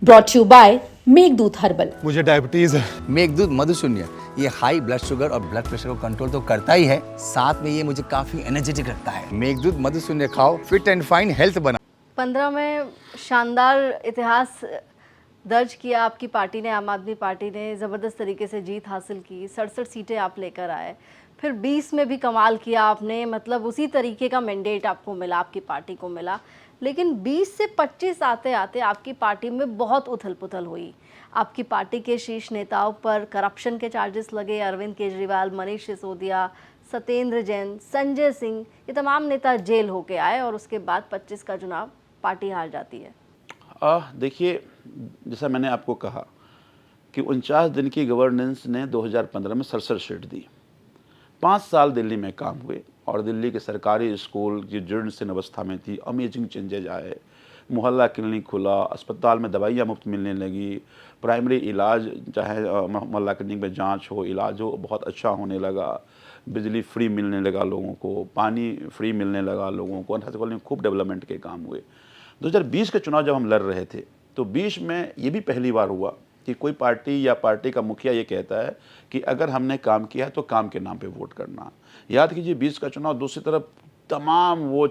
Brought you by Meghdoot herbal. मुझे diabetes है। मेघदूत मधुशून्य ये हाई ब्लड शुगर और ब्लड प्रेशर को कंट्रोल तो करता ही है, साथ में ये मुझे काफी एनर्जेटिक रखता है। मेघदूत मधुशून्य खाओ, फिट एंड फाइन हेल्थ बना। 15 में शानदार इतिहास दर्ज किया आपकी पार्टी ने, आम आदमी पार्टी ने ज़बरदस्त तरीके से जीत हासिल की, 67 सीटें आप लेकर आए। फिर 20 में भी कमाल किया आपने, मतलब उसी तरीके का मैंडेट आपको मिला, आपकी पार्टी को मिला। लेकिन 20 से 25 आते आते आपकी पार्टी में बहुत उथल पुथल हुई। आपकी पार्टी के शीर्ष नेताओं पर करप्शन के चार्जेस लगे। अरविंद केजरीवाल, मनीष सिसोदिया, सत्येंद्र जैन, संजय सिंह, ये तमाम नेता जेल होके आए और उसके बाद 25 का चुनाव पार्टी हार जाती है। देखिए, जैसा मैंने आपको कहा कि 49 दिन की गवर्नेंस ने 2015 में 67 सीट दी। 5 साल दिल्ली में काम हुए और दिल्ली के सरकारी स्कूल की जीर्ण शीर्ण अवस्था में थी। अमेजिंग चेंजेज आए, मोहल्ला क्लिनिक खुला, अस्पताल में दवाइयाँ मुफ्त मिलने लगी, प्राइमरी इलाज चाहे मोहल्ला क्लिनिक में जांच हो, इलाज हो, बहुत अच्छा होने लगा, बिजली फ्री मिलने लगा लोगों को, पानी फ्री मिलने लगा लोगों को, अस्पताल खूब डेवलपमेंट के काम हुए। 2020 के चुनाव जब हम लड़ रहे थे तो 20 में ये भी पहली बार हुआ कि कोई पार्टी या पार्टी का मुखिया ये कहता है कि अगर हमने काम किया है तो काम के नाम पे वोट करना। याद कीजिए 20 का चुनाव, दूसरी तरफ तमाम वो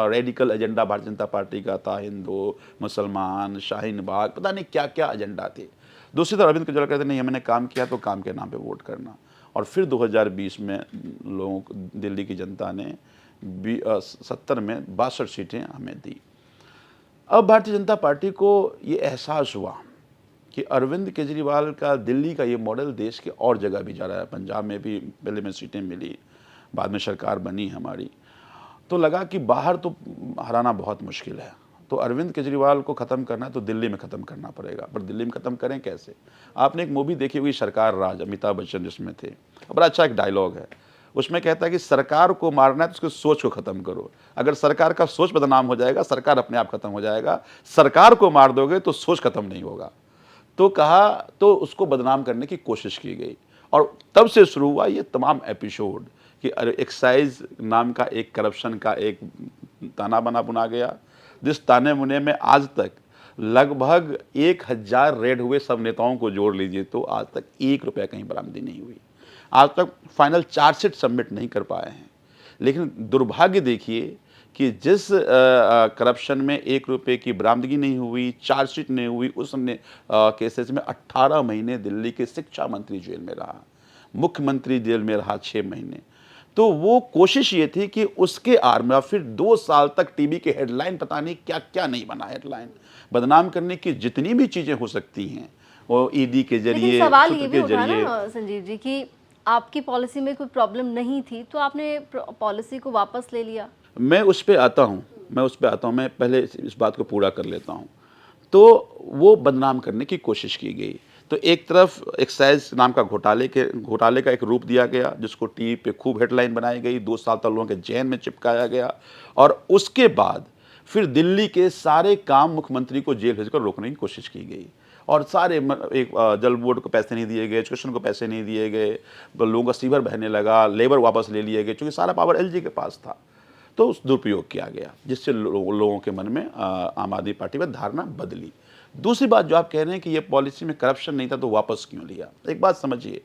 radical agenda Bharatiya Janata party का था, हिंदू, मुसलमान, शाहीन बाग, पता नहीं क्या क्या एजेंडा थे। दूसरी तरफ अरविंद केजरीवाल कहते नहीं, हमने काम किया तो काम के नाम पे वोट करना। और फिर 2020 में लोगों को, दिल्ली की जनता ने 70 में 62 सीटें हमें दी। अब भारतीय जनता पार्टी को ये एहसास हुआ कि अरविंद केजरीवाल का दिल्ली का ये मॉडल देश के और जगह भी जा रहा है। पंजाब में भी पहले में सीटें मिली, बाद में सरकार बनी हमारी, तो लगा कि बाहर तो हराना बहुत मुश्किल है, तो अरविंद केजरीवाल को ख़त्म करना है तो दिल्ली में ख़त्म करना पड़ेगा। पर दिल्ली में ख़त्म करें कैसे? आपने एक मूवी देखी हुई सरकार राज, अमिताभ बच्चन जिसमें थे, बड़ा अच्छा एक डायलॉग है, उसमें कहता है कि सरकार को मारना है तो उसकी सोच को ख़त्म करो। अगर सरकार का सोच बदनाम हो जाएगा, सरकार अपने आप ख़त्म हो जाएगा। सरकार को मार दोगे तो सोच ख़त्म नहीं होगा। तो कहा, तो उसको बदनाम करने की कोशिश की गई और तब से शुरू हुआ ये तमाम एपिसोड कि एक्साइज नाम का एक करप्शन का एक ताना बना बुना गया, जिस ताने मुने में आज तक लगभग 1000 रेड हुए, सब नेताओं को जोड़ लीजिए तो आज तक 1 रुपया कहीं बरामदी नहीं हुई। आज तक फाइनल चार्जशीट सबमिट नहीं कर पाए हैं। लेकिन दुर्भाग्य देखिए कि जिस करप्शन में 1 रुपये की बरामदगी नहीं हुई, चार्जशीट नहीं हुई, उस केसेस में 18 महीने दिल्ली के शिक्षा मंत्री जेल में रहा, मुख्यमंत्री जेल में रहा 6 महीने। तो वो कोशिश ये थी कि उसके आड़ में फिर 2 साल तक टीवी के हेडलाइन, पता नहीं क्या क्या नहीं बना हेडलाइन, बदनाम करने की जितनी भी चीज़ें हो सकती हैं वो ईडी के जरिए, सवाल ये भी उठा ना संजीव जी कि आपकी पॉलिसी में कोई प्रॉब्लम नहीं थी तो आपने पॉलिसी को वापस ले लिया। मैं उस पर आता हूँ, मैं पहले इस बात को पूरा कर लेता हूँ। तो वो बदनाम करने की कोशिश की गई। तो एक तरफ एक्साइज नाम का घोटाले का एक रूप दिया गया, जिसको टीवी पे खूब हेडलाइन बनाई गई, 2 साल तक लोगों के जेल में चिपकाया गया और उसके बाद फिर दिल्ली के सारे काम मुख्यमंत्री को जेल भेजकर रोकने की कोशिश की गई और सारे एक जल बोर्ड को पैसे नहीं दिए गए, एजुकेशन को पैसे नहीं दिए गए, लोगों का सीवर बहने लगा, लेबर वापस ले लिए गए, क्योंकि सारा पावर एलजी के पास था। तो उस दुरुपयोग किया गया, जिससे लोगों के मन में आम आदमी पार्टी पर धारणा बदली। दूसरी बात जो आप कह रहे हैं कि ये पॉलिसी में करप्शन नहीं था तो वापस क्यों लिया, एक बात समझिए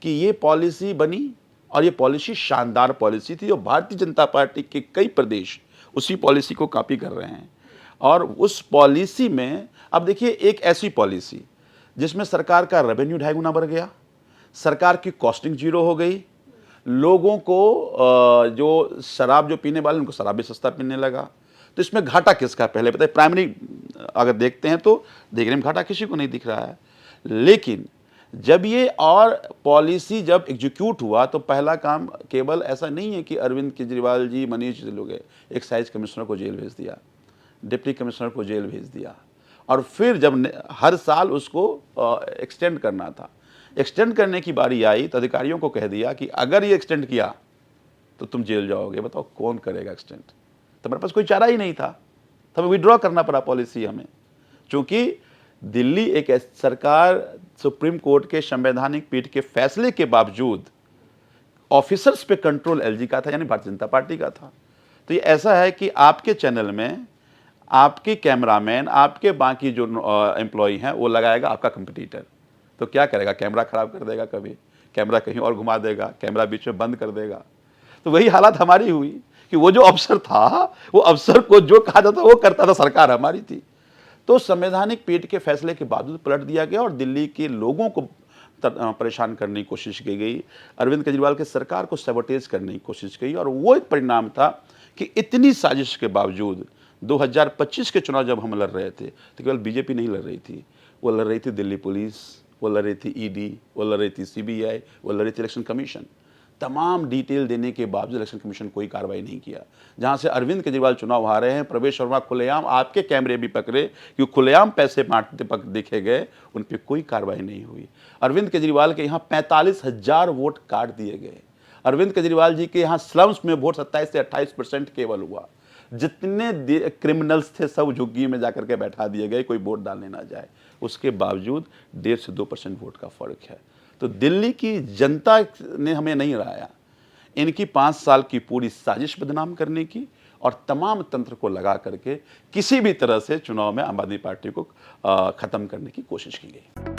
कि ये पॉलिसी बनी और ये पॉलिसी शानदार पॉलिसी थी और भारतीय जनता पार्टी के कई प्रदेश उसी पॉलिसी को कॉपी कर रहे हैं। और उस पॉलिसी में अब देखिए, एक ऐसी पॉलिसी जिसमें सरकार का रेवेन्यू 2.5 गुना बढ़ गया, सरकार की कॉस्टिंग 0 हो गई, लोगों को जो शराब जो पीने वाले उनको शराब भी सस्ता पीने लगा। तो इसमें घाटा किसका पहले बताइए? प्राइमरी अगर देखते हैं तो देखने में घाटा किसी को नहीं दिख रहा है। लेकिन जब ये और पॉलिसी जब एग्जीक्यूट हुआ तो पहला काम केवल ऐसा नहीं है कि अरविंद केजरीवाल जी, मनीष जी लोग एक्साइज कमिश्नर को जेल भेज दिया, डिप्टी कमिश्नर को जेल भेज दिया और फिर जब हर साल उसको एक्सटेंड करना था, एक्सटेंड करने की बारी आई तो अधिकारियों को कह दिया कि अगर ये एक्सटेंड किया तो तुम जेल जाओगे। बताओ कौन करेगा एक्सटेंड? तो मेरे पास कोई चारा ही नहीं था, तो हमें विड्रॉ करना पड़ा पॉलिसी हमें, क्योंकि दिल्ली एक सरकार सुप्रीम कोर्ट के संवैधानिक पीठ के फैसले के बावजूद ऑफिसर्स पे कंट्रोल एलजी का था, यानी भारतीय जनता पार्टी का था। तो ये ऐसा है कि आपके चैनल में आपकी कैमरामैन, आपके बाकी जो एम्प्लॉय हैं वो लगाएगा आपका कंपटीटर, तो क्या करेगा? कैमरा खराब कर देगा, कभी कैमरा कहीं और घुमा देगा, कैमरा बीच में बंद कर देगा। तो वही हालत हमारी हुई कि वो जो अफसर था, वो अफसर को जो कहा जाता वो करता था, सरकार हमारी थी। तो संवैधानिक पीठ के फैसले के बावजूद पलट दिया गया और दिल्ली के लोगों को परेशान करने की कोशिश की गई, अरविंद केजरीवाल की सरकार को सैबोटेज करने की कोशिश की, और वो एक परिणाम था कि इतनी साजिश के बावजूद 2025 के चुनाव जब हम लड़ रहे थे तो केवल बीजेपी नहीं लड़ रही थी, वो लड़ रही थी दिल्ली पुलिस, वो लड़ रही थी ईडी, वो लड़ रही थी सीबीआई, वो लड़ रही थी इलेक्शन कमीशन। तमाम डिटेल देने के बावजूद इलेक्शन कमीशन कोई कार्रवाई नहीं किया। जहां से अरविंद केजरीवाल चुनाव हारे हैं, प्रवेश वर्मा खुलेआम, आपके कैमरे भी पकड़े कि खुलेआम पैसे बांटते देखे गए, उन पर कोई कार्रवाई नहीं हुई। अरविंद केजरीवाल के यहाँ 45,000 वोट काट दिए गए। अरविंद केजरीवाल जी के यहाँ स्लम्स में वोट 27 से 28% केवल हुआ। जितने क्रिमिनल्स थे सब झुग्गी में जाकर के बैठा दिए गए, कोई वोट डालने ना जाए। उसके बावजूद 1.5 से 2% वोट का फर्क है। तो दिल्ली की जनता ने हमें नहीं हराया, इनकी 5 साल की पूरी साजिश बदनाम करने की और तमाम तंत्र को लगा करके किसी भी तरह से चुनाव में आम आदमी पार्टी को खत्म करने की कोशिश की गई।